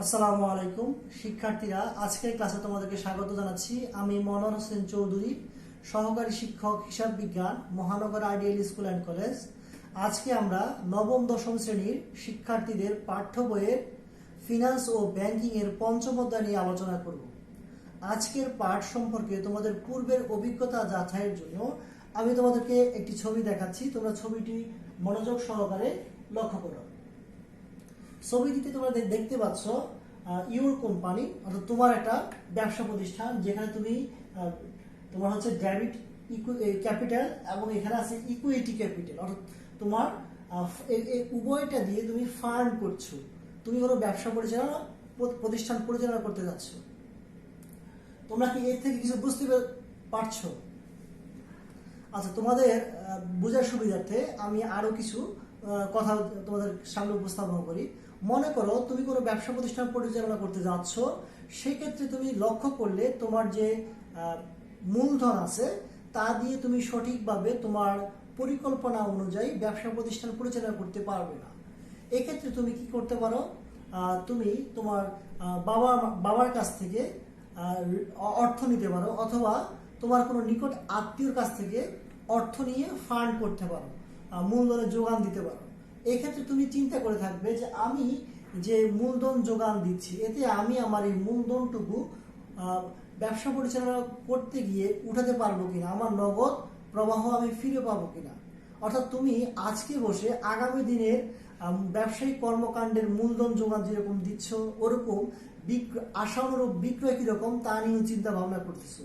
আসসালামু আলাইকুম শিক্ষার্থীরা, আজকের ক্লাসে তোমাদেরকে স্বাগত জানাচ্ছি। আমি মনোয়ার হোসেন চৌধুরী, সহকারী শিক্ষক হিসাব বিজ্ঞান, মহানগর আইডিয়াল স্কুল অ্যান্ড কলেজ। আজকে আমরা নবম দশম শ্রেণীর শিক্ষার্থীদের পাঠ্য বইয়ের ফিনান্স ও ব্যাংকিং এর পঞ্চম অধ্যায় নিয়ে আলোচনা করব। আজকের পাঠ সম্পর্কে তোমাদের পূর্বের অভিজ্ঞতা যাচাইয়ের জন্য আমি তোমাদেরকে একটি ছবি দেখাচ্ছি। তোমরা ছবিটি মনোযোগ সহকারে লক্ষ্য করো। ছবিটিতে তোমরা দেখতে পাচ্ছ ইউর কোম্পানি, অর্থাৎ তোমার একটা ব্যবসা প্রতিষ্ঠান, যেখানে তুমি তোমার হচ্ছে ডেবিট ক্যাপিটাল এবং এখানে আছে ইকুইটি ক্যাপিটাল, অর্থাৎ তোমার উভয়টা দিয়ে তুমি ফান্ড করছো। তুমি কোনো ব্যবসা প্রতিষ্ঠান পরিচালনা করতে যাচ্ছ। তোমরা কি এর থেকে কিছু বুঝতে পারছো? আচ্ছা, তোমাদের বোঝার সুবিধার্থে আমি আরো কিছু কথা তোমাদের সামনে উপস্থাপন করি। মনে করো তুমি কোনো ব্যবসা প্রতিষ্ঠান পরিচালনা করতে যাচ্ছ। সেক্ষেত্রে তুমি লক্ষ্য করলে তোমার যে মূলধন আছে তা দিয়ে তুমি সঠিকভাবে তোমার পরিকল্পনা অনুযায়ী ব্যবসা প্রতিষ্ঠান পরিচালনা করতে পারবে না। এক্ষেত্রে তুমি কি করতে পারো? তুমি তোমার বাবার কাছ থেকে অর্থ নিতে পারো, অথবা তোমার কোনো নিকট আত্মীয়র কাছ থেকে অর্থ নিয়ে ফান্ড করতে পারো, মূলধনের যোগান দিতে পারো। এক্ষেত্রে তুমি চিন্তা করে থাকবে যে আমি যে মূলধন যোগান দিচ্ছি, এতে আমি আমার এই মূলধনটুকু ব্যবসা পরিচালনা করতে গিয়ে উঠাতে পারবো কিনা, আমার নগদ প্রবাহ আমি ফিরে পাবো কিনা। অর্থাৎ তুমি আজকে বসে আগামী দিনের ব্যবসায়িক কর্মকাণ্ডের মূলধন যোগান যেরকম দিচ্ছ, ওরকম আশানুরূপ বিক্রয় কিরকম তা নিয়েও চিন্তা ভাবনা করতেছো।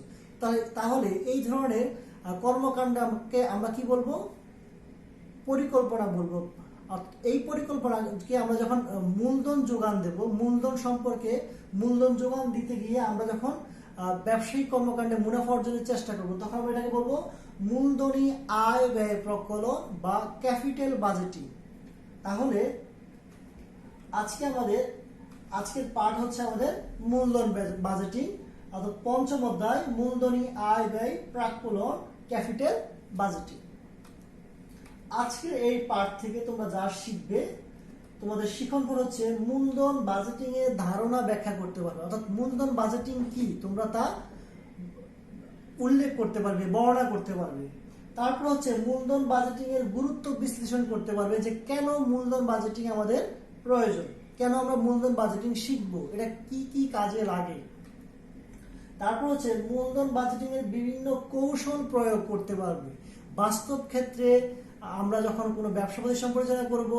তাহলে এই ধরনের কর্মকাণ্ডকে আমরা কি বলবো? পরিকল্পনা বলবো। এই পরিকল্পনাকে আমরা যখন মূলধন যোগান দেব, মূলধন যোগান দিতে গিয়ে আমরা যখন ব্যবসায়িক কর্মকাণ্ডে মুনাফা অর্জনের চেষ্টা করব, তখন আমরা এটাকে বলবো মূলধনী আয় ব্যয় প্রকলন বা ক্যাপিটাল বাজেটিং। তাহলে আজকের পাঠ হচ্ছে আমাদের মূলধন বাজেটিং, অর্থাৎ পঞ্চম অধ্যায় মূলধনী আয় ব্যয় প্রাক্কলন ক্যাপিটাল বাজেটিং। আজকের এই পাঠ থেকে তোমরা যা শিখবে, তোমাদের শিক্ষণ হচ্ছে মূলধন বাজেটিং এর ধারণা ব্যাখ্যা করতে পারবে, অর্থাৎ মূলধন বাজেটিং কি তোমরা তা উল্লেখ করতে পারবে, বর্ণনা করতে পারবে। তারপর হচ্ছে মূলধন বাজেটিং এর গুরুত্ব বিশ্লেষণ করতে পারবে, যে কেন মূলধন বাজেটিং আমাদের প্রয়োজন, কেন আমরা মূলধন বাজেটিং শিখবো, এটা কি কি কাজে লাগে। তারপর হচ্ছে মূলধন বাজেটিং এর বিভিন্ন কৌশল প্রয়োগ করতে পারবে। বাস্তব ক্ষেত্রে আমরা যখন কোনো ব্যবসা প্রতিষ্ঠান পরিচালনা করব,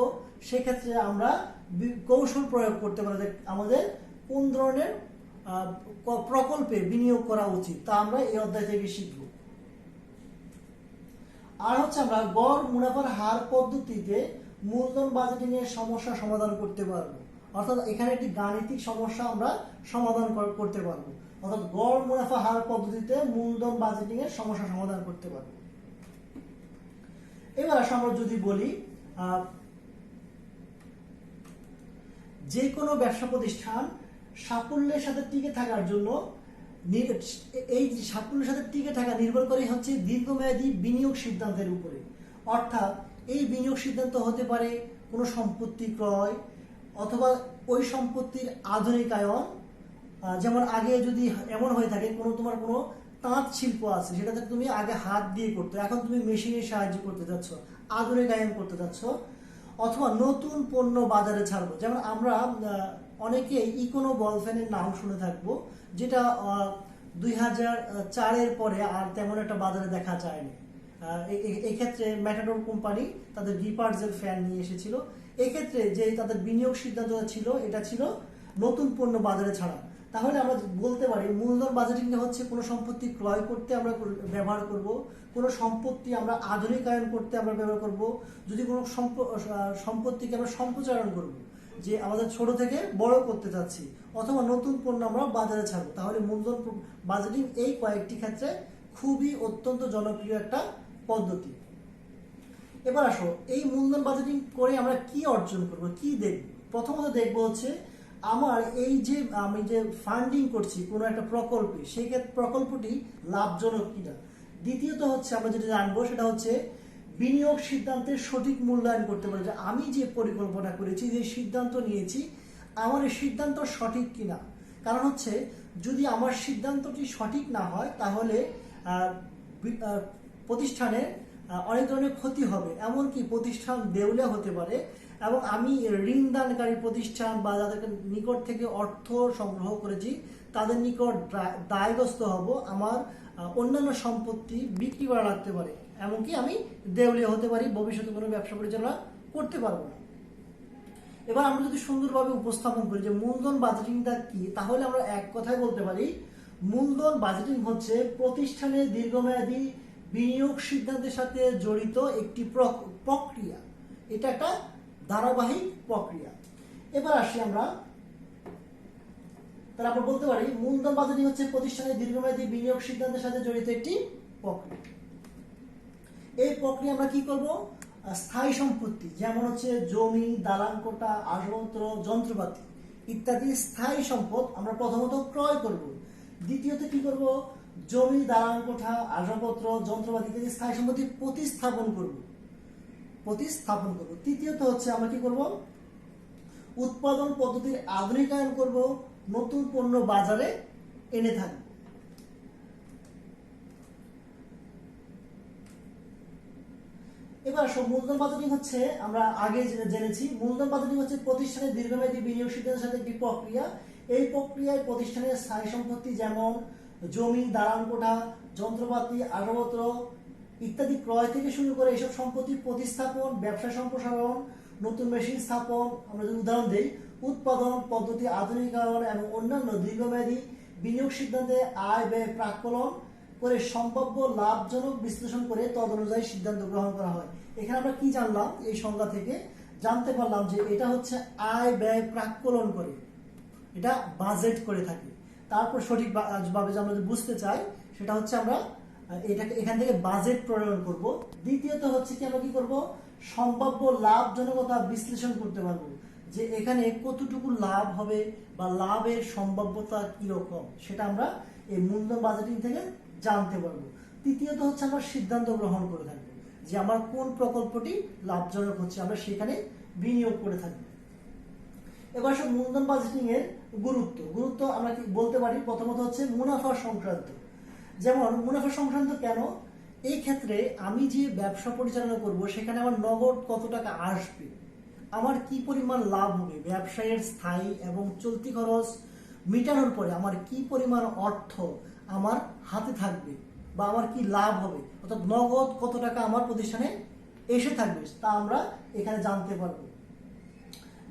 সেক্ষেত্রে আমরা কৌশল প্রয়োগ করতে পারি, আমাদের কোন ধরনের প্রকল্পে বিনিয়োগ করা উচিত, তা আমরা এই অধ্যায় থেকে শিখব। আর হচ্ছে আমরা গড় মুনাফার হার পদ্ধতিতে মূলধন বাজেটিং এর সমস্যা সমাধান করতে পারবো, অর্থাৎ এখানে একটি গাণিতিক সমস্যা আমরা সমাধান করতে পারবো, অর্থাৎ গড় মুনাফা হার পদ্ধতিতে মূলধন বাজেটিং এর সমস্যা সমাধান করতে পারবো। এবার আমরা যদি বলি, যে কোনো ব্যবসা প্রতিষ্ঠান সাফল্যের সাথে টিকে থাকার জন্য, এই সাফল্যের সাথে টিকে থাকা নির্ভর করে হচ্ছে দীর্ঘমেয়াদী বিনিয়োগ সিদ্ধান্তের উপরে। অর্থাৎ এই বিনিয়োগ সিদ্ধান্ত হতে পারে কোনো সম্পত্তি ক্রয়, অথবা ওই সম্পত্তির আধুনিকায়ন। যেমন আগে যদি এমন হয়ে থাকে তোমার কোনো তাঁত শিল্প আছে, সেটাতে তুমি আগে হাত দিয়ে করতে, এখন তুমি মেশিনের সাহায্য করতে যাচ্ছ, আধুনিকায়ন করতে যাচ্ছ। অথবা নতুন পণ্য বাজারে ছাড়বো, যেমন আমরা অনেকে ইকোনো বল ফ্যানের নাম শুনে থাকবো, যেটা 2004-এর পরে আর তেমন একটা বাজারে দেখা যায়নি। এক্ষেত্রে ম্যাটাডোর কোম্পানি তাদের রিপার্জের ফ্যান নিয়ে এসেছিল। এক্ষেত্রে যে তাদের বিনিয়োগ সিদ্ধান্ত ছিল, এটা ছিল নতুন পণ্য বাজারে ছাড়া। তাহলে আমরা বলতে পারি মূলধন বাজেটিং হচ্ছে কোনো সম্পত্তি ক্রয় করতে আমরা ব্যবহার করব, কোনো সম্পত্তি আমরা আধুনিকায়ন করতে আমরা ব্যবহার করব, যদি কোনো সম্পত্তিকে আমরা সম্প্রচারণ করব, যে আমাদের ছোট থেকে বড় করতে চাচ্ছি, অথবা নতুন পণ্য আমরা বাজারে ছাড়বো। তাহলে মূলধন বাজেটিং এই কয়েকটি ক্ষেত্রে খুবই অত্যন্ত জনপ্রিয় একটা পদ্ধতি। এবার আসো, এই মূলধন বাজেটিং করে আমরা কি অর্জন করব, কি দেখব? প্রথমত দেখব হচ্ছে আমি যে ফান্ডিং করছি কোনো একটা প্রকল্পে, সেই ক্ষেত্রে প্রকল্পটি লাভজনক কিনা। দ্বিতীয়ত হচ্ছে আমরা যেটা জানবো, সেটা হচ্ছে বিনিয়োগ সিদ্ধান্তের সঠিক মূল্যায়ন করতে পারে, যে আমি যে পরিকল্পনা করেছি, যে সিদ্ধান্ত নিয়েছি, আমার এই সিদ্ধান্ত সঠিক কিনা। কারণ হচ্ছে যদি আমার সিদ্ধান্তটি সঠিক না হয় তাহলে প্রতিষ্ঠানে অনেক ধরনের ক্ষতি হবে, এমনকি প্রতিষ্ঠান দেউলিয়া হতে পারে এবং আমি ঋণদানকারী প্রতিষ্ঠান বা যাদেরকে নিকট থেকে অর্থ সংগ্রহ করেছি তাদের নিকট দায়গ্রস্ত হব, আমার অন্যান্য সম্পত্তি বিক্রি করা লাগতে পারে, এমনকি আমি দেউলিয়া হতে পারি, ভবিষ্যতে কোনো ব্যবসা পরিচালনা করতে পারবো না। এবার আমরা যদি সুন্দরভাবে উপস্থাপন করি যে মূলধন বাজেটিংটা কি, তাহলে আমরা এক কথায় বলতে পারি মূলধন বাজেটিং হচ্ছে প্রতিষ্ঠানের দীর্ঘমেয়াদী বিনিয়োগ সিদ্ধান্তের সাথে জড়িত একটি প্রক্রিয়া। এটা একটা ধারাবাহিক প্রক্রিয়া। এবার আসি আমরা, তাহলে আমরা বলতে পারি মূলধন বাজেটিং হচ্ছে প্রতিষ্ঠানের দীর্ঘমেয়াদী বিনিয়োগ সিদ্ধান্তের সাথে জড়িত একটি প্রক্রিয়া। এই প্রক্রিয়া আমরা কি করব, স্থায়ী সম্পত্তি যেমন হচ্ছে জমি, দালান কোঠা, আসবাবপত্র, যন্ত্রপাতি ইত্যাদি স্থায়ী সম্পদ আমরা প্রথমত ক্রয় করব। দ্বিতীয়ত কি করব, জমি, দালান কোঠা, আসবাবপত্র, যন্ত্রপাতি ইত্যাদি স্থায়ী সম্পত্তি প্রতিস্থাপন করব। তৃতীয়ত হচ্ছে আমরা কি করব, উৎপাদন পদ্ধতির আধুনিকায়ন করব, নতুন পণ্য বাজারে এনে থাকব। এবার মূলধন বাজেটিং হচ্ছে, আমরা আগে জেনেছি মূলধন বাজেটিং হচ্ছে প্রতিষ্ঠানের দীর্ঘমেয়াদী বিনিয়োগ সিদ্ধান্তের সাথে একটি প্রক্রিয়া। এই প্রক্রিয়ায় প্রতিষ্ঠানের স্থায়ী সম্পত্তি যেমন জমি, দালান কোঠা, যন্ত্রপাতি, আসবাবপত্র ইত্যাদি ক্রয় থেকে শুরু করে এসব সম্পত্তি প্রতিস্থাপন, ব্যবসা সম্প্রসারণ, নতুন মেশিন স্থাপন, আমরা যদি উদাহরণ দিই, উৎপাদন পদ্ধতি আধুনিকায়ন এবং অন্যান্য দীর্ঘমেয়াদী বিনিয়োগ সিদ্ধান্তে আয় ব্যয় প্রাক্কলন করে সম্ভাব্য লাভজনক বিশ্লেষণ করে তদনুযায়ী সিদ্ধান্ত গ্রহণ করা হয়। এখানে আমরা কি জানলাম, এই সংজ্ঞা থেকে জানতে পারলাম যে এটা হচ্ছে আয় ব্যয় প্রাক্কলন করে, এটা বাজেট করে থাকি। তারপর সঠিকভাবে আমরা যদি বুঝতে চাই সেটা হচ্ছে আমরা এটাকে এখান থেকে বাজেট প্রণয়ন করব। দ্বিতীয়ত হচ্ছে কি, আমরা কি করব, সম্ভাব্য লাভজনকতা বিশ্লেষণ করতে পারবো যে এখানে কতটুকু লাভ হবে বা লাভের সম্ভাব্যতা কিরকম, সেটা আমরা এই মূলধন বাজেটিং থেকে জানতে পারবো। তৃতীয়ত হচ্ছে আমরা সিদ্ধান্ত গ্রহণ করে থাকবো যে আমার কোন প্রকল্পটি লাভজনক হচ্ছে, আমরা সেখানে বিনিয়োগ করে থাকবো। এবার সব মূলধন বাজেটিং এর গুরুত্ব আমরা কি বলতে পারি, প্রথমত হচ্ছে মুনাফা সংক্রান্ত। যেমন মুনাফা সংক্রান্ত কেন, এই ক্ষেত্রে আমি যে ব্যবসা পরিচালনা করব সেখানে আমার নগদ কত টাকা আসবে, আমার কি পরিমাণ লাভ হবে, ব্যবসায়ের স্থায়ী এবং চলতি খরচ মেটানোর পরে আমার কি পরিমাণ অর্থ আমার হাতে থাকবে বা আমার কি লাভ হবে, অর্থাৎ নগদ কত টাকা আমার প্রতিষ্ঠানে এসে থাকবে তা আমরা এখানে জানতে পারবো।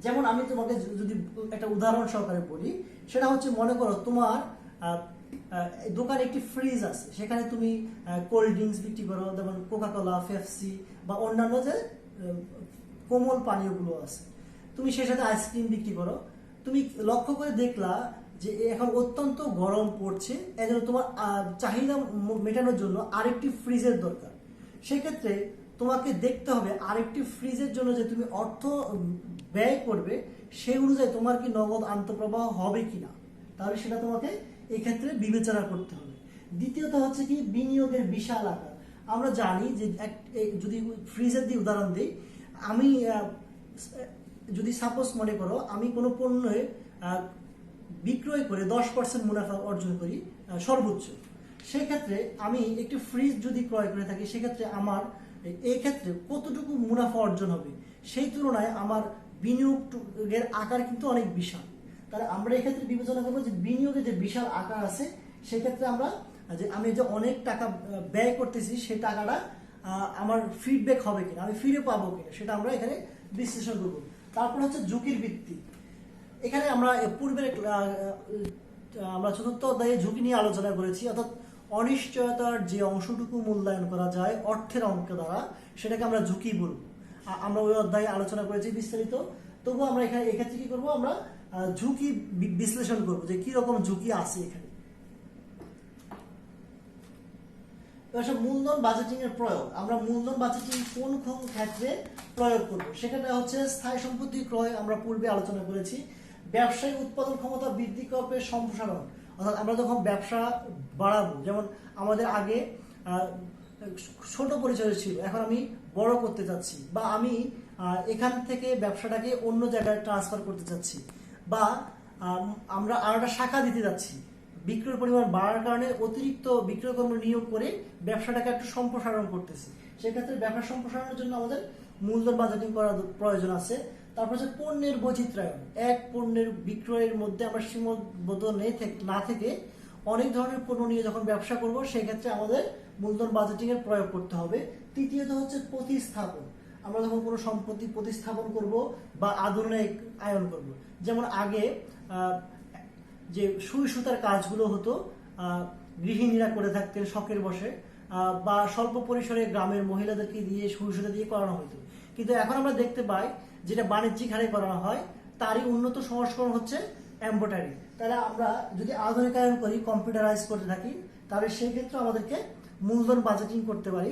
যেমন আমি তোমাকে যদি একটা উদাহরণ সহকারে বলি, সেটা হচ্ছে মনে করো তোমার দোকানে একটি ফ্রিজ আছে, সেখানে তুমি কোল্ড ড্রিঙ্কস বিক্রি করো, যেমন কোকাকোলা, পেপসি বা অন্যান্য যে কোমল পানীয়গুলো আছে, তুমি সেই সাথে আইসক্রিম বিক্রি করো। তুমি লক্ষ্য করে দেখলা যে এখন অত্যন্ত গরম পড়ছে, এজন্য তোমার চাহিদা মেটানোর জন্য আরেকটি ফ্রিজের দরকার। সেক্ষেত্রে তোমাকে দেখতে হবে আরেকটি ফ্রিজের জন্য যে তুমি অর্থ ব্যয় করবে সেই অনুযায়ী তোমার কি নগদ আন্তঃপ্রবাহ হবে কিনা, তাহলে সেটা তোমাকে এক্ষেত্রে বিবেচনা করতে হবে। দ্বিতীয়ত হচ্ছে কি, বিনিয়োগের বিশাল আকার। আমরা জানি যে যদি ফ্রিজের দিয়ে উদাহরণ দিই, আমি যদি সাপোজ মনে করো আমি কোনো পণ্য বিক্রয় করে 10% মুনাফা অর্জন করি সর্বোচ্চ, সেক্ষেত্রে আমি একটি ফ্রিজ যদি ক্রয় করে থাকি সেক্ষেত্রে আমার এই ক্ষেত্রে কতটুকু মুনাফা অর্জন হবে, সেই তুলনায় আমার বিনিয়োগের আকার কিন্তু অনেক বিশাল। তাহলে আমরা এক্ষেত্রে বিবেচনা করবো যে বিনিয়োগের যে বিশাল আকার আছে, সেক্ষেত্রে আমরা যে আমি যে অনেক টাকা ব্যয় করতেছি সেই টাকাটা আমার ফিডব্যাক হবে কিনা, আমি ফিরে পাবো কিনা, সেটা আমরা এখানে বিশ্লেষণ করবো। তারপর হচ্ছে ঝুঁকির ভিত্তি। এখানে আমরা পূর্বের আমরা চতুর্থ অধ্যায়ে ঝুঁকি নিয়ে আলোচনা করেছি, অর্থাৎ অনিশ্চয়তার যে অংশটুকু মূল্যায়ন করা যায় অর্থের অঙ্ক দ্বারা, সেটাকে আমরা ঝুঁকি বলবো। আমরা ওই অধ্যায়ে আলোচনা করেছি বিস্তারিত। তবুও আমরা এক্ষেত্রে কি করবো, আমরা ঝুঁকি বিশ্লেষণ করবো যে কি রকম ঝুঁকি আছে এখানে। মূলধন বাজেটিং এর প্রয়োগ, আমরা মূলধন বাজেটিং কোন কোন ক্ষেত্রে প্রয়োগ করব, সেখানে হচ্ছে স্থায়ী সম্পত্তি ক্রয়, আমরা পূর্বে আলোচনা করেছি। ব্যবসায়িক উৎপাদন ক্ষমতা বৃদ্ধি করবে সম্প্রসারণ, অর্থাৎ আমরা যখন ব্যবসা বাড়াবো, যেমন আমাদের আগে ছোট পরিচয় ছিল, এখন আমি বড় করতে চাচ্ছি, বা আমি এখান থেকে ব্যবসাটাকে অন্য জায়গায় ট্রান্সফার করতে চাচ্ছি, বা আমরা আর একটা শাখা দিতে যাচ্ছি, বিক্রয়ের পরিমাণ বাড়ার কারণে অতিরিক্ত বিক্রয় কর্মী নিয়োগ করে ব্যবসাটাকে একটু সম্প্রসারণ করতেছি, সেক্ষেত্রে ব্যবসা সম্প্রসারণের জন্য আমাদের মূলধন বাজেটিং করার প্রয়োজন আছে। তারপর হচ্ছে পণ্যের বৈচিত্র্যায়ন, এক পণ্যের বিক্রয়ের মধ্যে আমরা সীমাবদ্ধ না থেকে অনেক ধরনের পণ্য নিয়ে যখন ব্যবসা করব সেক্ষেত্রে আমাদের মূলধন বাজেটিং এর প্রয়োগ করতে হবে। তৃতীয়ত হচ্ছে প্রতিস্থাপন, আমরা যখন কোনো সম্পত্তি প্রতিস্থাপন করব বা আধুনিকায়ন করব, যেমন আগে যে সুই সুতার কাজগুলো হতো গৃহিণীরা করে থাকতেন শখের বসে, বা স্বল্প পরিসরে গ্রামের মহিলাদেরকে দিয়ে সুই সুতা দিয়ে করানো হতো, কিন্তু এখন আমরা দেখতে পাই যেটা বাণিজ্যিক হারে করানো হয় তারই উন্নত সংস্করণ হচ্ছে এমব্রয়ডারি। তাহলে আমরা যদি আধুনিকায়ন করি, কম্পিউটারাইজ করতে থাকি, তাহলে সেই ক্ষেত্রে আমাদেরকে মূলধন বাজেটিং করতে পারি।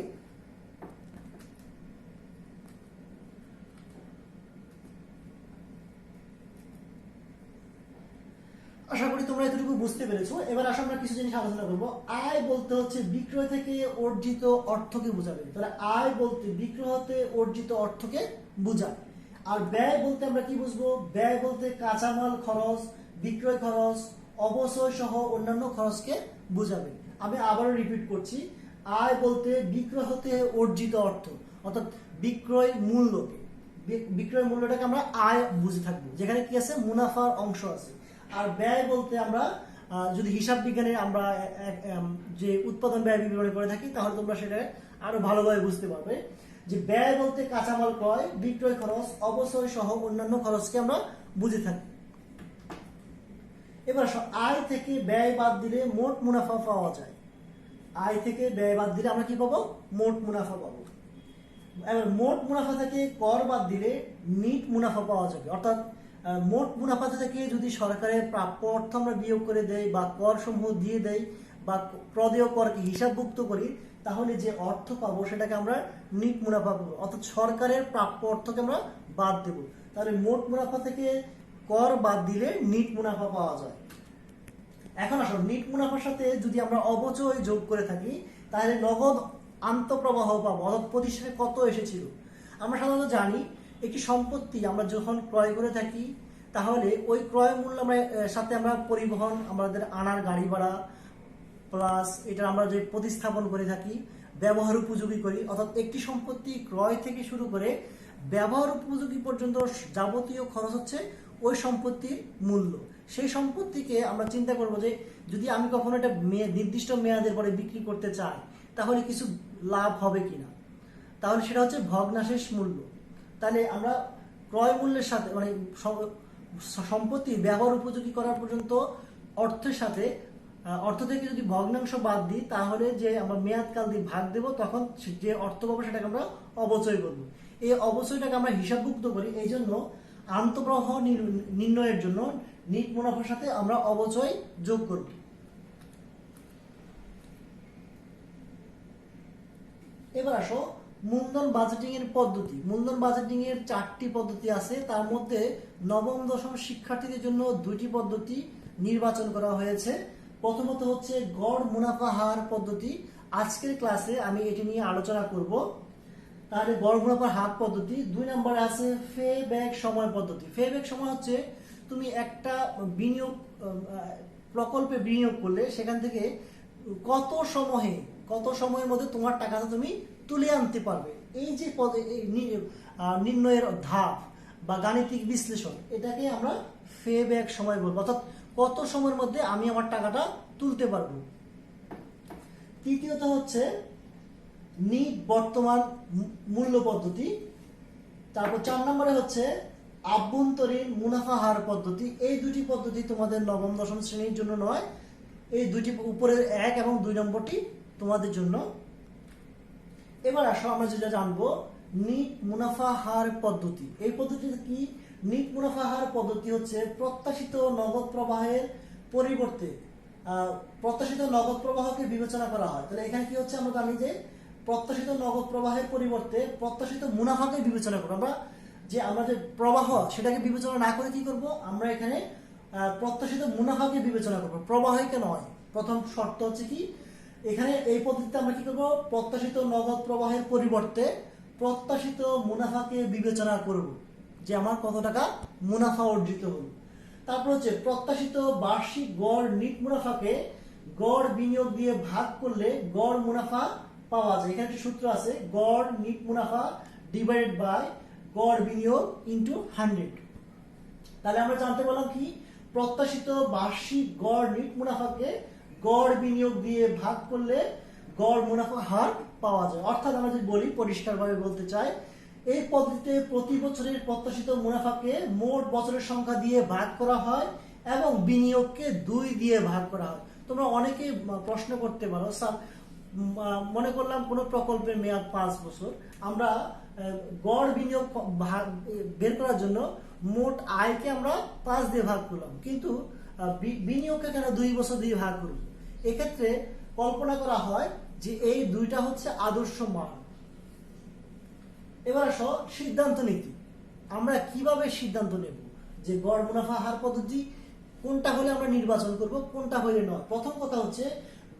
আশা করি তোমরা এতটুকু বুঝতে পেরেছো। এবার আসলে আমরা কিছু জিনিস আলোচনা করবো। আয় বলতে হচ্ছে বিক্রয় থেকে অর্জিত অর্থকে বোঝাবে, তাহলে আয় বলতে বিক্রয় হতে অর্জিত অর্থকে বোঝায়। আর ব্যয় বলতে আমরা কি বুঝবো? ব্যয় বলতে কাঁচামাল খরচ, বিক্রয় খরচ, অবচয় সহ অন্যান্য খরচকে বোঝাবে। আমি আবারও রিপিট করছি, আয় বলতে বিক্রয় হতে অর্জিত অর্থ, অর্থাৎ বিক্রয় মূল্যকে, বিক্রয় মূল্যটাকে আমরা আয় বুঝে থাকবো, যেখানে কি আছে মুনাফার অংশ আছে। আর ব্যয় বলতে আমরা যদি হিসাব বিজ্ঞানে আমরা যে উৎপাদন ব্যয় বিবরণী করে থাকি, তাহলে তোমরা সেটা আরো ভালোভাবে বুঝতে পারবে যে ব্যয় বলতে কাঁচামাল ক্রয়, বিক্রয় খরচ, অবচয় সহ অন্যান্য খরচকে আমরা বুঝে থাকি। এবার আয় থেকে ব্যয় বাদ দিলে মোট মুনাফা পাওয়া যায়। আয় থেকে ব্যয় বাদ দিলে আমরা কি পাবো? মোট মুনাফা পাবো। এবার মোট মুনাফা থেকে কর বাদ দিলে নিট মুনাফা পাওয়া যাবে, অর্থাৎ মোট মুনাফা থেকে যদি সরকারের প্রাপ্য অর্থ আমরা বিয়োগ করে দেই বা কর সমূহ দিয়ে দেই বা প্রদেয় করকে হিসাবভুক্ত করি, তাহলে যে অর্থ পাবো সেটাকে আমরা নিট মুনাফা পাবো, অর্থাৎ সরকারের প্রাপ্য অর্থকে আমরা বাদ দেব। তাহলে মোট মুনাফা থেকে কর বাদ দিলে নিট মুনাফা পাওয়া যায়। এখন আসো নিট মুনাফার সাথে যদি আমরা অবচয় যোগ করে থাকি, তাহলে নগদ আন্তঃপ্রবাহ পাবো, অর্থাৎ প্রতিষ্ঠানে কত এসেছিল। আমরা সাধারণত জানি একটি সম্পত্তি আমরা যখন ক্রয় করে থাকি, তাহলে ওই ক্রয় মূল্য আমরা সাথে আমরা পরিবহন, আমাদের আনার গাড়ি ভাড়া প্লাস এটা আমরা যে প্রতিস্থাপন করে থাকি, ব্যবহার উপযোগী করি, অর্থাৎ একটি সম্পত্তি ক্রয় থেকে শুরু করে ব্যবহার উপযোগী পর্যন্ত যাবতীয় খরচ হচ্ছে ওই সম্পত্তির মূল্য। সেই সম্পত্তিকে আমরা চিন্তা করব যে যদি আমি কখনো একটা নির্দিষ্ট মেয়াদের পরে বিক্রি করতে চাই, তাহলে কিছু লাভ হবে কিনা, তাহলে সেটা হচ্ছে ভগ্নাশেষ মূল্য। তাহলে আমরা ক্রয় মূল্যের সাথে মানে সম্পত্তি ব্যবহার উপযোগী করার পর্যন্ত অর্থের সাথে অর্থ থেকে যদি ভগ্নাংশ বাদ দিই, তাহলে যে আমরা মেয়াদকাল দিয়ে ভাগ দেব, তখন যে অর্থ পাবো সেটাকে আমরা অবচয় করব। এই অবচয়টাকে আমরা হিসাবভুক্ত করি, এই জন্য আন্তঃপ্রবাহ নির্ণয়ের জন্য নিট মুনাফার সাথে আমরা অবচয় যোগ করব। এবার আসো মূলধন বাজেটিং এর পদ্ধতি। মূলধন বাজেটিং এর 4টি পদ্ধতি আছে, তার মধ্যে নবম দশম শিক্ষার্থীদের জন্য 2টি পদ্ধতি নির্বাচন করা হয়েছে। প্রথমত হচ্ছে গড় মুনাফা হার পদ্ধতি। আজকের ক্লাসে আমি এটি নিয়ে আলোচনা করব। তাহলে গড় মুনাফার হার পদ্ধতি। 2 নম্বরে আছে ফে ব্যাক সময় পদ্ধতি। ফে ব্যাক সময় হচ্ছে তুমি একটা বিনিয়োগ প্রকল্পে বিনিয়োগ করলে সেখান থেকে কত সময়ের মধ্যে তোমার টাকাটা তুমি তুলে আনতে পারবে, এই যে নির্ণয়ের ধাপ বা গাণিতিক বিশ্লেষণ, এটাকে আমরা ফে ব্যাক সময় বলবো, অর্থাৎ কত সময়ের মধ্যে আমি আমার টাকাটা তুলতে পারবো। তৃতীয়ত হচ্ছে নিট বর্তমান মূল্য পদ্ধতি। তারপর 4 নম্বরে হচ্ছে আভ্যন্তরীণ মুনাফা হার পদ্ধতি। এই 2টি পদ্ধতি তোমাদের নবম দশম শ্রেণীর জন্য নয়, এই 2টি উপরের 1 এবং 2 নম্বরটি তোমাদের জন্য। এবার আসো আমরা যেটা জানবো নিট মুনাফা হার পদ্ধতি। এই পদ্ধতিতে কি? নিট মুনাফা হার পদ্ধতি হচ্ছে প্রত্যাশিত নগদ প্রবাহের পরিবর্তে প্রত্যাশিত নগদ প্রবাহকে বিবেচনা করা হয়। তাহলে এখানে কি হচ্ছে, আমরা জানি যে প্রত্যাশিত নগদ প্রবাহের পরিবর্তে প্রত্যাশিত মুনাফাকে বিবেচনা করবো। আমরা যে প্রবাহ সেটাকে বিবেচনা না করে কি করব, আমরা এখানে প্রত্যাশিত মুনাফাকে বিবেচনা করবো, প্রবাহকে নয়। প্রথম শর্ত হচ্ছে কি, এখানে এই পদ্ধতিতে আমরা কি করব, প্রত্যাশিত নগদ প্রবাহের পরিবর্তে প্রত্যাশিত মুনাফাকে বিবেচনা করব, যে আমার কত টাকা মুনাফা অর্জিত হলো। তারপর হচ্ছে প্রত্যাশিত বার্ষিক গড় নিট মুনাফাকে গড় বিনিয়োগ দিয়ে ভাগ করলে গড় মুনাফা পাওয়া যায়। এখানে একটা সূত্র আছে, গড় নিট মুনাফা ডিভাইডেড বাই গড় বিনিয়োগ ইনটু 100। তাহলে আমরা জানতে পারলাম কি, প্রত্যাশিত বার্ষিক গড় নিট মুনাফাকে গড় বিনিয়োগ দিয়ে ভাগ করলে গড় মুনাফা হার পাওয়া যায়। অর্থাৎ আমরা যদি বলি, পরিষ্কারভাবে বলতে চাই, এই পদ্ধতিতে প্রতি বছরের প্রত্যাশিত মুনাফাকে মোট বছরের সংখ্যা দিয়ে ভাগ করা হয় এবং বিনিয়োগকে 2 দিয়ে ভাগ করা হয়। তোমরা অনেকেই প্রশ্ন করতে পারো, স্যার মনে করলাম কোনো প্রকল্পের মেয়াদ 5 বছর, আমরা গড় বিনিয়োগ বের করার জন্য মোট আয়কে আমরা 5 দিয়ে ভাগ করলাম, কিন্তু বিনিয়োগকে কেন 2 বছর দিয়ে ভাগ করব? এক্ষেত্রে কল্পনা করা হয় যে এই দুইটা হচ্ছে আদর্শ মান। এবার আসো সিদ্ধান্ত নীতি। আমরা কিভাবে সিদ্ধান্ত নেব যে গড় মুনাফা হার পদ্ধতি কোনটা হলে আমরা নির্বাচন করব, কোনটা হলে নয়? প্রথম কথা হচ্ছে,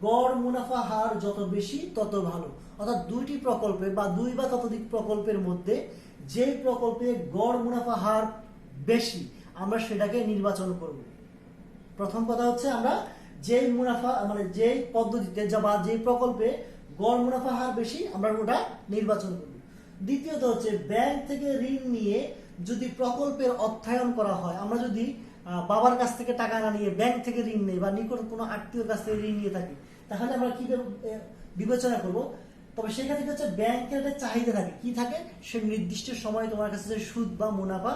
গড় মুনাফা হার যত বেশি তত ভালো। অর্থাৎ দুইটি প্রকল্পে বা 2 বা ততোধিক প্রকল্পের মধ্যে যে প্রকল্পে গড় মুনাফা হার বেশি আমরা সেটাকে নির্বাচন করব। প্রথম কথা হচ্ছে, আমরা যেই মুনাফা মানে যেই পদ্ধতিতে বা যেই প্রকল্পে গড় মুনাফা হার বেশি আমরা ওটা নির্বাচন করব। দ্বিতীয়ত হচ্ছে, ব্যাংক থেকে ঋণ নিয়ে যদি প্রকল্পের অর্থায়ন করা হয়, আমরা যদি বাবার কাছ থেকে টাকা না নিয়ে ব্যাংক থেকে ঋণ নেই বা নিকট কোনো আত্মীয়র কাছ থেকে ঋণ নিয়ে থাকি, তাহলে আমরা কি বিবেচনা করব? তবে সেক্ষেত্রে হচ্ছে ব্যাংকের একটা চাহিদা থাকে, কি থাকে, সে নির্দিষ্ট সময় তোমার কাছে সুদ বা মুনাফা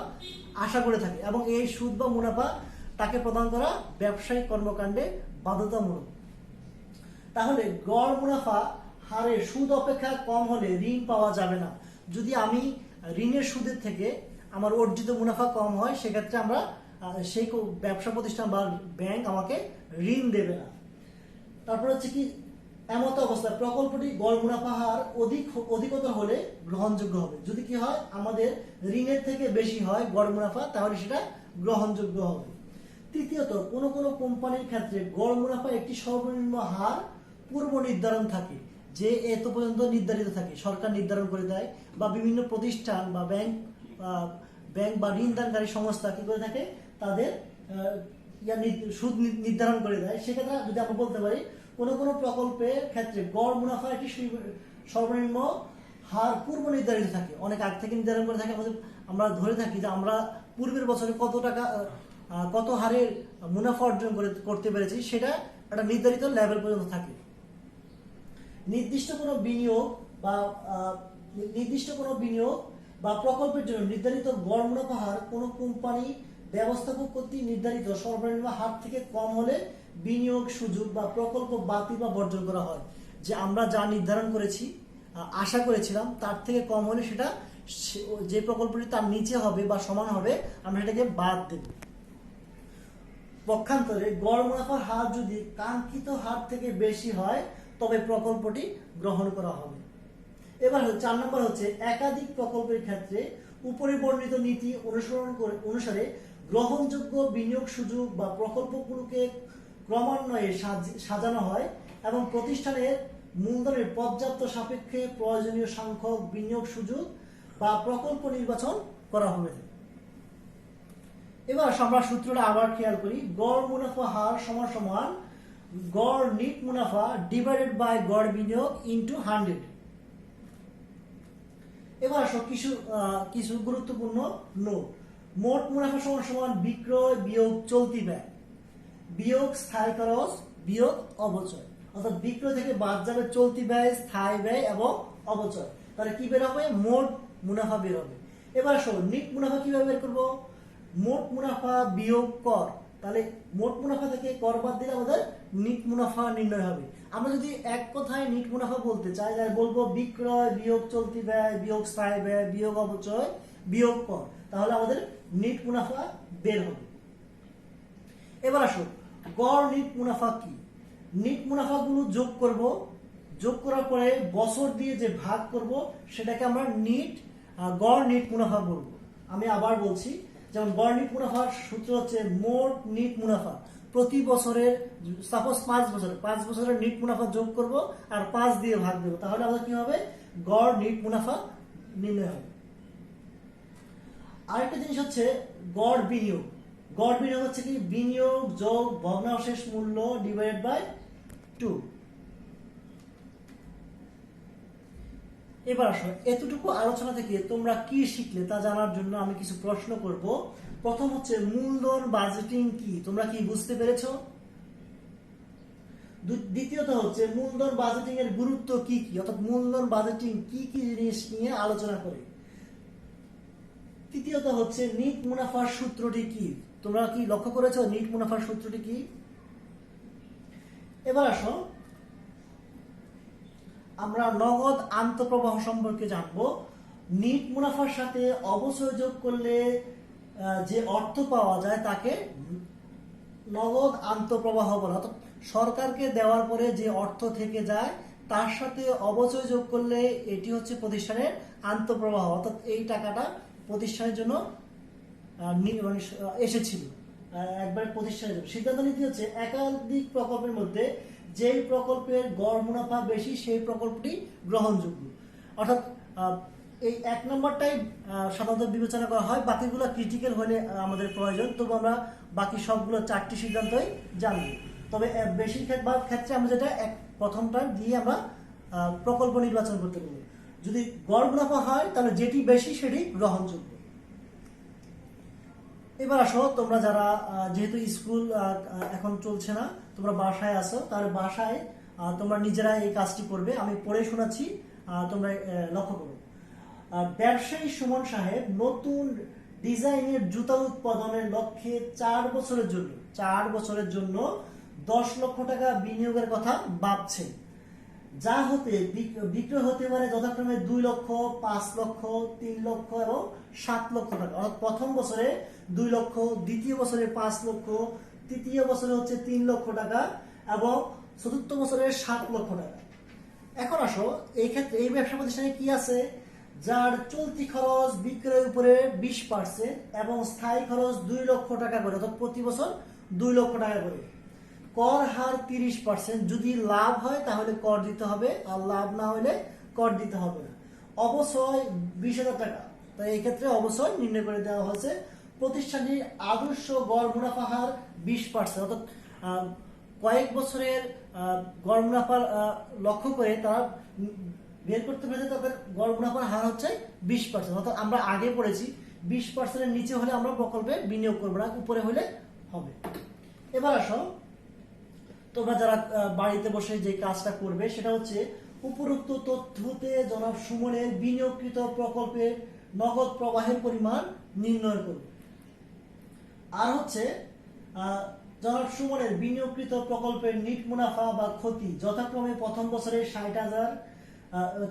আশা করে থাকে এবং এই সুদ বা মুনাফা তাকে প্রদান করা ব্যবসায়িক কর্মকাণ্ডে বাধ্যতামূলক। তাহলে গড় মুনাফা হারে সুদ অপেক্ষা কম হলে ঋণ পাওয়া যাবে না। যদি আমি ঋণের সুদের থেকে আমার অর্জিত মুনাফা কম হয়, সেক্ষেত্রে আমরা সেই ব্যবসা প্রতিষ্ঠান বা ব্যাংক আমাকে ঋণ দেবে না। তারপর হচ্ছে কি, এমত অবস্থায় প্রকল্পটি গড় মুনাফা হার অধিকতর হলে গ্রহণযোগ্য হবে। যদি কি হয়, আমাদের ঋণের থেকে বেশি হয় গড় মুনাফা, তাহলে সেটা গ্রহণযোগ্য হবে। তৃতীয়ত, কোনো কোনো কোম্পানির ক্ষেত্রে গড় মুনাফা একটি সর্বনিম্ন হার পূর্ব নির্ধারণ থাকে, যে এত পর্যন্ত নির্ধারিত থাকে, সরকার নির্ধারণ করে দেয়, বা বিভিন্ন প্রতিষ্ঠান বা ব্যাংক বা ঋণদানকারী সংস্থা কি করে থাকে, তাদের সুদ নির্ধারণ করে দেয়। সেক্ষেত্রে যদি আমরা বলতে পারি, কোনো কোনো প্রকল্পের ক্ষেত্রে গড় মুনাফা একটি সর্বনিম্ন হার পূর্ব নির্ধারিত থাকে, অনেক আগ থেকে নির্ধারণ করে থাকে। আমরা ধরে থাকি যে আমরা পূর্বের বছরে কত হারে মুনাফা অর্জন করতে পেরেছি, সেটা একটা নির্ধারিত লেভেল পর্যন্ত থাকে। নির্দিষ্ট কোনো বিনিয়োগ বা প্রকল্পের জন্য নির্ধারিত গড় মুনাফা হার কোনো কোম্পানি ব্যবস্থাপক কর্তৃক নির্ধারিত সর্বনিম্ন হার থেকে কম হলে বিনিয়োগ সুযোগ বা প্রকল্প বাতিল বা বর্জন করা হয়। যে আমরা যা নির্ধারণ করেছি, আশা করেছিলাম, তার থেকে কম হলে সেটা, যে প্রকল্পটি তার নিচে হবে বা সমান হবে, আমরা সেটাকে বাদ দেব। পক্ষান্তরে গড় মুনাফার হার যদি কাঙ্ক্ষিত হার থেকে বেশি হয়, তবে প্রকল্পটি গ্রহণ করা হবে। এবার 4 নম্বর হচ্ছে, একাধিক প্রকল্পের ক্ষেত্রে উপরে বর্ণিত নীতি অনুসারে গ্রহণযোগ্য বিনিয়োগ সুযোগ বা প্রকল্পগুলোকে ক্রমান্বয়ে সাজানো হয় এবং প্রতিষ্ঠানের মূলধনের পর্যাপ্ত সাপেক্ষে প্রয়োজনীয় সংখ্যক বিনিয়োগ সুযোগ বা প্রকল্প নির্বাচন করা হবে। এবার আমরা সূত্রটা আবার খেয়াল করি, গড় মুনাফা হার সমান গড় নিট মুনাফা ডিভাইডেড বাই গড় বিনিয়োগ ইনটু 100। এবার কিছু গুরুত্বপূর্ণ নোট। মোট মুনাফা সমান বিক্রয় বিয়োগ চলতি ব্যয় বিয়োগ স্থায়ী খরচ বিয়োগ অবচয়। অর্থাৎ বিক্রয় থেকে বাদ যাবে চলতি ব্যয়, স্থায়ী ব্যয় এবং অবচয়। তাহলে কি বের হবে? মোট মুনাফা বের হবে। এবার নিট মুনাফা কিভাবে বের করবো? মোট মুনাফা বিয়োগ কর। তাহলে মোট মুনাফা থেকে কর বাদ দিলে আমাদের নিট মুনাফা নির্ণয় হবে। আমরা যদি এক কথায় নিট মুনাফা বলতে চাই, তাহলে বলবো বিক্রয় বিয়োগ চলতি ব্যয় বিয়োগ স্থায়ী ব্যয় বিয়োগ অবচয় বিয়োগ কর। তাহলে আমাদের নিট মুনাফা বের হবে। এবার আসো, গড় নিট মুনাফা কি? নিট মুনাফাগুলো যোগ করব, যোগ করার পরে বছর দিয়ে যে ভাগ করব, সেটাকে আমরা গড় নিট মুনাফা বলবো। আমি আবার বলছি, যেমন গড় নিট মুনাফার সূত্র হচ্ছে মোট নিট মুনাফা প্রতি বছরের, সাপোজ 5 বছরের নিট মুনাফা যোগ করব আর 5 দিয়ে ভাগ দেবো, তাহলে আমাদের কি হবে? গড় নিট মুনাফা নির্ণয় হবে। আরেকটা জিনিস হচ্ছে গড় বিনিয়োগ। গড় বিনিয়োগ হচ্ছে কি বিনিয়োগ যোগ ভগ্নাংশের মূল্য ডিভাইডেড বাই 2। এবার আসো, এতটুকু আলোচনা থেকে তোমরা কি শিখলে তা জানার জন্য আমি কিছু প্রশ্ন করব। প্রথম হচ্ছে মূলধন বাজেটিং কি, তোমরা কি বুঝতে পেরেছো? দ্বিতীয়ত হচ্ছে মূলধন বাজেটিং এর গুরুত্ব কি কি, অর্থাৎ মূলধন বাজেটিং কি কি জিনিস নিয়ে আলোচনা করে। তৃতীয়ত হচ্ছে নিট মুনাফার সূত্রটি কি, তোমরা কি লক্ষ্য করেছো নিট মুনাফার সূত্রটি কি? এবার আসো, আমরা নগদ আন্তঃপ্রবাহ সম্পর্কে জানবো। নিট মুনাফার সাথে অবচয় যোগ করলে যে অর্থ পাওয়া যায় তাকে নগদ আন্তঃপ্রবাহ বলা। অর্থাৎ সরকারকে দেওয়ার পরে যে অর্থ থেকে যায় তার সাথে অবচয় যোগ করলে এটি হচ্ছে প্রতিষ্ঠানের আন্তঃপ্রবাহ, অর্থাৎ এই টাকাটা প্রতিষ্ঠানের জন্য এসেছিল, একবার প্রতিষ্ঠানের জন্য। সিদ্ধান্ত নিতে হচ্ছে একাধিক প্রকল্পের মধ্যে যেই প্রকল্পের গড় মুনাফা বেশি সেই প্রকল্পটি গ্রহণযোগ্য। অর্থাৎ এই 1 নম্বরটাই সাধারণত বিবেচনা করা হয়, বাকিগুলো ক্রিটিক্যাল হলে আমাদের প্রয়োজন। তবু আমরা বাকি সবগুলো 4টি সিদ্ধান্তই জানব। তবে বেশিরভাগ ক্ষেত্রে আমরা যেটা প্রথমটা দিয়ে আমরা প্রকল্প নির্বাচন করতে পারবো। যদি গড় মুনাফা হয় তাহলে যেটি বেশি সেটি গ্রহণযোগ্য। এবার আসো, তোমরা যারা যেহেতু স্কুল এখন চলছে না, তোমরা বাসায় আসো, তাহলে বাসায় তোমরা নিজেরা এই কাজটি করবে। আমি পড়ে শোনাচ্ছি, তোমরা লক্ষ্য করো। ব্যবসায়ী সুমন সাহেব নতুন ডিজাইনের জুতা উৎপাদনের লক্ষ্যে 4 বছরের জন্য 10 লক্ষ টাকা বিনিয়োগের কথা ভাবছেন, যা হতে বিক্রয় হতে পারে যথাক্রমে 2 লক্ষ, 5 লক্ষ, 3 লক্ষ এবং 7 লক্ষ টাকা। অর্থাৎ প্রথম বছরে 2 লক্ষ, দ্বিতীয় বছরে 5 লক্ষ, তৃতীয় বছরে হচ্ছে 3 লক্ষ টাকা এবং চতুর্থ বছরে 7 লক্ষ টাকা। এখন আসো, এই ক্ষেত্রে এই ব্যবসা প্রতিষ্ঠানে কি আছে, যার চলতি খরচ বিক্রয়ের উপরে 20% এবং স্থায়ী খরচ 2 লক্ষ টাকা করে, অর্থাৎ প্রতি বছর 2 লক্ষ টাকা করে। কর হার 30%, যদি লাভ হয় তাহলে কর দিতে হবে, আর লাভ না হলে কর দিতে হবে না। অবশ্যই 20,000 টাকা, তাই এই ক্ষেত্রে অবশ্যই নির্ণয় করে দেওয়া হয়েছে। প্রতিষ্ঠানটির আদর্শ গড় মুনাফা হার 20%, অর্থাৎ কয়েক বছরের গড় মুনাফার লক্ষ্য করে তারা বের করতে পেরেছে তাদের গড় মুনাফার হার হচ্ছে 20%। অর্থাৎ আমরা আগে পড়েছি 20%-এর নিচে হলে আমরা প্রকল্পে বিনিয়োগ করবো না, উপরে হলে হবে। এবার আসো, তোমরা যারা বাড়িতে বসে যে কাজটা করবে সেটা হচ্ছে উপরোক্ত তথ্যতে জনাব সুমনের বিনিয়োগকৃত প্রকল্পের নগদ প্রবাহের পরিমাণ নির্ণয় করবে। আর হচ্ছে জনাব সুমনের বিনিয়োগকৃত প্রকল্পের নিট মুনাফা বা ক্ষতি যথাক্রমে প্রথম বছরে 60,000,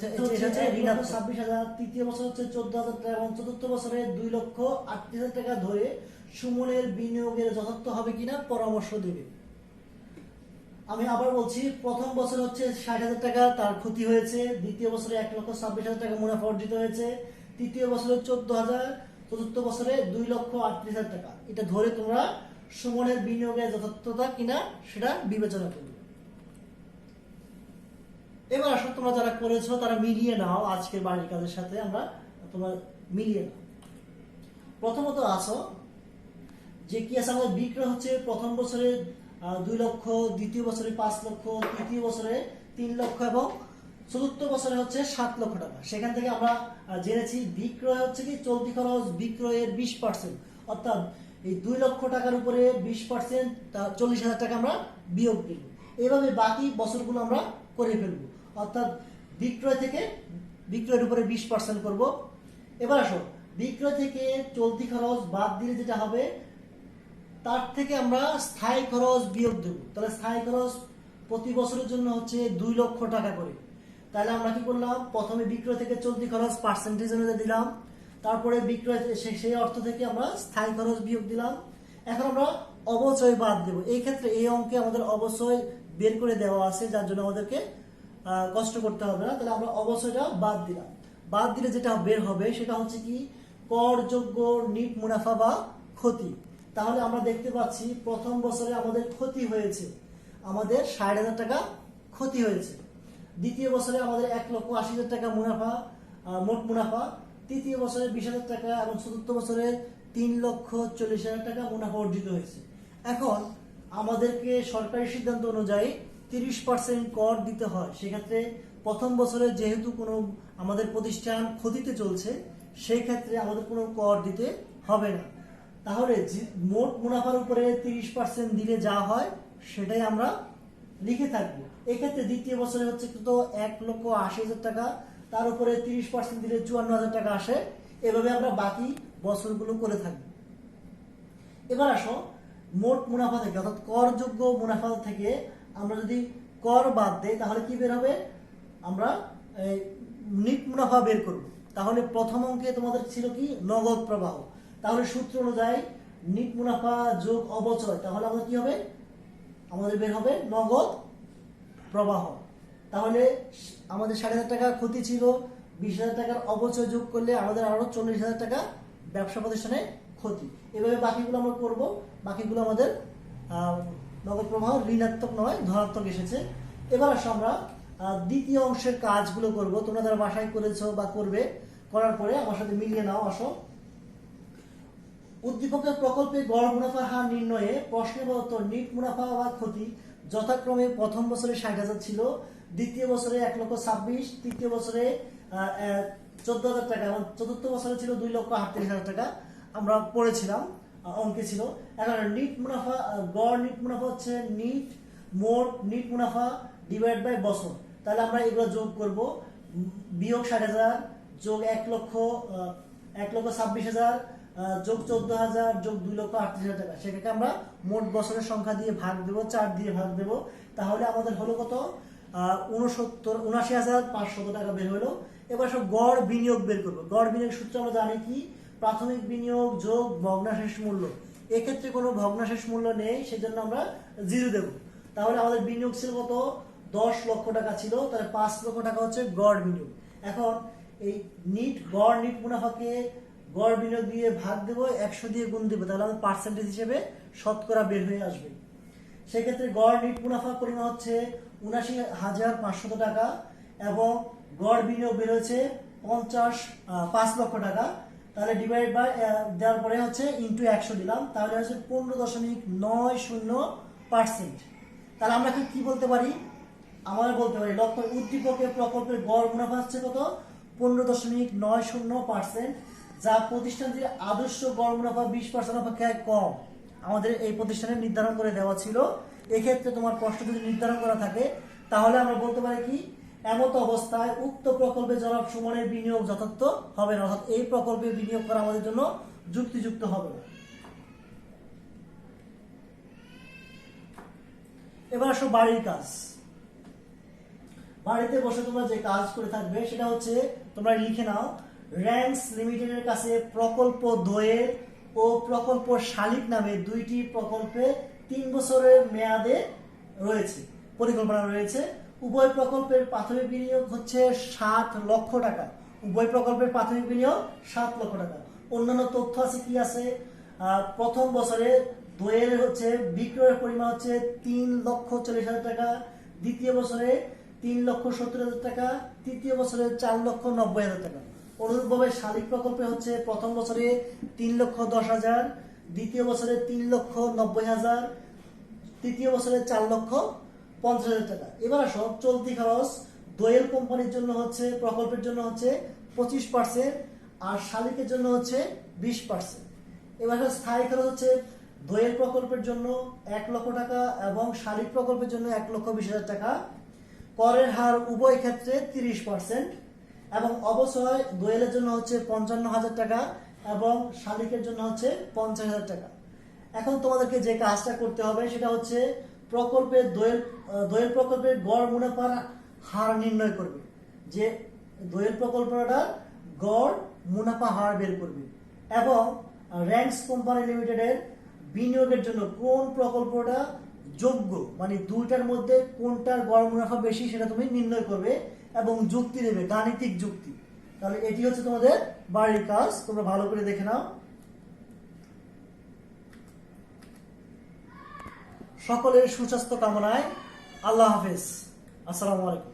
26,000, তৃতীয় বছর হচ্ছে 14,000 টাকা এবং চতুর্থ বছরে 2,38,000 টাকা ধরে সুমনের বিনিয়োগের যথার্থ হবে কিনা পরামর্শ দেবে। আমি আবার বলছি, প্রথম বছর হচ্ছে 60,000 টাকা তার ক্ষতি হয়েছে, দ্বিতীয় বছরে 1,26,000 টাকা মুনাফা অর্জিত হয়েছে, তৃতীয় বছরে 14,000, চতুর্থ বছরে 2,38,000 টাকা। এটা ধরে তোমরা সুমনের বিনিয়োগের যথার্থতা কিনা সেটা বিবেচনা করবে। এবার আসলে তোমরা যারা করেছো তারা মিলিয়ে নাও আজকের বাড়ির কাজের সাথে, আমরা তোমরা মিলিয়ে নাও। প্রথমত আসো যে কি আছে, আমাদের বিক্রয় হচ্ছে প্রথম বছরে 2 লক্ষ, দ্বিতীয় বছরে 5 লক্ষ, তৃতীয় বছরে 3 লক্ষ এবং চতুর্থ বছরে হচ্ছে 7 লক্ষ টাকা। সেখান থেকে আমরা জেনেছি বিক্রয় হচ্ছে কি চলতি খরচ বিক্রয়ের 20%, অর্থাৎ এই 2 লক্ষ টাকার উপরে 20% 40,000 টাকা আমরা বিয়োগ দেব। এইভাবে বাকি বছরগুলো আমরা করে ফেলবো, অর্থাৎ বিক্রয়ের উপরে 20% করব। এবার আসো, বিক্রয় থেকে চলতি খরচ বাদ দিলে যেটা হবে তার থেকে আমরা স্থায়ী খরচ বিয়োগ দেব। তাহলে স্থায়ী খরচ প্রতি বছরের জন্য হচ্ছে 2 লক্ষ টাকা করে। তাহলে আমরা কি করলাম, প্রথমে বিক্রয় থেকে চলতি খরচ পার্সেন্টেজ অনুযায়ী দিলাম, তারপরে বিক্রয় সেই অর্থ থেকে আমরা স্থায়ী খরচ বিয়োগ দিলাম। এখন আমরা অবচয় বাদ দেব। এই ক্ষেত্রে এই অঙ্কে আমাদের অবচয় বের করে দেওয়া আছে, যার জন্য আমাদেরকে কষ্ট করতে হবে না। তাহলে আমরা অবচয়টা বাদ দিলাম। বাদ দিলে যেটা বের হবে সেটা হচ্ছে কি করযোগ্য নিট মুনাফা বা ক্ষতি। তাহলে আমরা দেখতে পাচ্ছি প্রথম বছরে আমাদের ক্ষতি হয়েছে, আমাদের 60,000 টাকা ক্ষতি হয়েছে। দ্বিতীয় বছরে আমাদের 1,80,000 টাকা মুনাফা, মোট মুনাফা। তৃতীয় বছরে 20,000 টাকা এবং চতুর্থ বছরে 3,40,000 টাকা মুনাফা অর্জিত হয়েছে। এখন আমাদেরকে সরকারি সিদ্ধান্ত অনুযায়ী 30% কর দিতে হয়। সেক্ষেত্রে প্রথম বছরে যেহেতু কোনো আমাদের প্রতিষ্ঠান ক্ষতিতে চলছে, সেই ক্ষেত্রে আমাদের কোনো কর দিতে হবে না। তাহলে মোট মুনাফার উপরে 30% দিলে যা হয় সেটাই আমরা লিখে থাকবো। এক্ষেত্রে দ্বিতীয় বছরে হচ্ছে তো 1,80,000 টাকা, তার উপরে 30% দিলে 54,000 টাকা আসে। এভাবে আমরা বাকি বছরগুলো করে থাকবো। এবার আসো মোট মুনাফা থেকে, অর্থাৎ করযোগ্য মুনাফা থেকে আমরা যদি কর বাদ দেই তাহলে কি বের হবে? আমরা নিট মুনাফা বের করব। তাহলে প্রথম অঙ্কে তোমাদের ছিল কি? নগদ প্রবাহ। তাহলে সূত্র অনুযায়ী নিট মুনাফা যোগ অবচয়, তাহলে আমাদের কি হবে? আমাদের বের হবে নগদ প্রবাহ। তাহলে আমাদের 60,000 টাকা ক্ষতি ছিল, 20,000 টাকার অবচয় যোগ করলে আমাদের আরো 40,000 টাকা ব্যবসা প্রতিষ্ঠানে ক্ষতি। এভাবে বাকিগুলো আমরা করব। বাকিগুলো আমাদের নগদ প্রবাহ ঋণাত্মক নয়, ধনাত্মক এসেছে। এবার আসো আমরা দ্বিতীয় অংশের কাজগুলো করব। তোমরা যারা বাসায় করেছো বা করবে, করার পরে আমার সাথে মিলিয়ে নাও। আসো, উদ্দীপকের প্রকল্পে গড় মুনাফার হার নির্ণয়ে প্রশ্নের উত্তর নিট মুনাফা বা ক্ষতি যথাক্রমে প্রথম বছরে 60,000 ছিল, দ্বিতীয় বছরে 1,26,000, তৃতীয় বছরে 14,000 টাকা এবং চতুর্থ বছরে ছিল 2,38,000 টাকা। আমরা পড়েছিলাম, অঙ্কে ছিল। এখন নিট মুনাফা, গড় নিট মুনাফা হচ্ছে মোট নিট মুনাফা ডিভাইড বাই বছর। তাহলে আমরা এগুলো যোগ করব। বিয়োগ 60,000 যোগ 1,26,000 যোগ 14,000 যোগ 2,38,000 টাকা। সেটাকে আমরা মোট বছরের সংখ্যা দিয়ে ভাগ দেব, 4 দিয়ে ভাগ দেব। তাহলে আমাদের হলো কত? 79,500 টাকা বের হলো। এবার সব গড় বিনিয়োগ বের করবো। গড় বিনিয়োগ সূত্র আমরা জানি কি? প্রাথমিক বিনিয়োগ যোগ ভগ্নাশেষ মূল্য। এক্ষেত্রে কোনো ভগ্নাশেষ মূল্য নেই, সেজন্য আমরা 0 দেব। তাহলে আমাদের বিনিয়োগ ছিল কত? 10 লক্ষ টাকা ছিল, তাহলে 5 লক্ষ টাকা হচ্ছে গড় বিনিয়োগ। এখন এই গড় নিট মুনাফাকে গড় বিনিয়োগ দিয়ে ভাগ দেবো, 100 দিয়ে গুণ দেবো, তাহলে আমাদের পার্সেন্টেজ হিসেবে শতকরা বের হয়ে আসবে। সেক্ষেত্রে গড় নিট মুনাফা পরিমাণ হচ্ছে 79,500 টাকা এবং গড় বিনিয়োগ বের হয়েছে 5 লক্ষ টাকা। তাহলে ডিভাইড বাই দেওয়ার পরে হচ্ছে ইন্টু 100 দিলাম, তাহলে হচ্ছে 15.90%। তাহলে আমরা কি বলতে পারি? আমরা বলতে পারি লক্ষ্য উদ্দীপকের প্রকল্পের গড় মুনাফা হচ্ছে কত? 15.90%, যা প্রতিষ্ঠানটির আদর্শ গড় মুনাফা 20% অপেক্ষায় কম। আমাদের এই প্রতিষ্ঠানে নির্ধারণ করে দেওয়া ছিল। এক্ষেত্রে তোমার প্রশ্ন যদি নির্ধারণ করা থাকে তাহলে আমরা বলতে পারি কি? এমত অবস্থায় উক্ত প্রকল্পে জনাব সুমনের বিনিয়োগ যথার্থ হবে না, অর্থাৎ এই প্রকল্পে বিনিয়োগ করা আমাদের জন্য যুক্তিযুক্ত হবে না। এবার আসো বাড়ির কাজ। বাড়িতে বসে তোমরা যে কাজ করে থাকবে সেটা হচ্ছে, তোমরা লিখে নাও, র্যাঙ্কস লিমিটেডের কাছে প্রকল্প দোয়েল ও প্রকল্প শালিক নামে দুইটি প্রকল্পে 3 বছরের মেয়াদে রয়েছে, পরিকল্পনা রয়েছে। উভয় প্রকল্পের প্রাথমিক বিনিয়োগ হচ্ছে 7 লক্ষ টাকা। উভয় প্রকল্পের প্রাথমিক বিনিয়োগ 7 লক্ষ টাকা। অন্যান্য তথ্য আছে, কি আছে? প্রথম বছরে দোয়েল হচ্ছে বিক্রয়ের পরিমাণ হচ্ছে 3,40,000 টাকা, দ্বিতীয় বছরে 3,70,000 টাকা, তৃতীয় বছরে 4,90,000 টাকা। অনুরূপভাবে শালিক প্রকল্পে হচ্ছে প্রথম বছরে 3,10,000, দ্বিতীয় বছরে 3,90,000, তৃতীয় বছরে 4,50,000 টাকা। এবার আসো চলতি খরচ। দোয়েল কোম্পানির জন্য হচ্ছে, প্রকল্পের জন্য হচ্ছে 25% আর শালিকের জন্য হচ্ছে 20%। এবার স্থায়ী খরচ হচ্ছে দোয়েল প্রকল্পের জন্য 1 লক্ষ টাকা এবং শালিক প্রকল্পের জন্য 1,20,000 টাকা। করের হার উভয় ক্ষেত্রে 30% এবং অবশ্যই দোয়েলের জন্য হচ্ছে 55,000 টাকা এবং শালিকের জন্য হচ্ছে 50,000 টাকা। এখন তোমাদেরকে যে কাজটা করতে হবে সেটা হচ্ছে প্রকল্পের দোয়েল প্রকল্পের গড় মুনাফার হার নির্ণয় করবে। যে দোয়েল প্রকল্পটা গড় মুনাফা হার বের করবে এবং র্যাঙ্কস কোম্পানি লিমিটেডের বিনিয়োগের জন্য কোন প্রকল্পটা যোগ্য, মানে দুইটার মধ্যে কোনটার গড় মুনাফা বেশি সেটা তুমি নির্ণয় করবে এবং যুক্তি দেবে, গাণিতিক যুক্তি। তাহলে এটি হচ্ছে তোমাদের বাড়ির কাজ, তোমরা ভালো করে দেখে নাও। সকলের সুস্বাস্থ্য কামনায় আল্লাহ হাফেজ। আসসালামু আলাইকুম।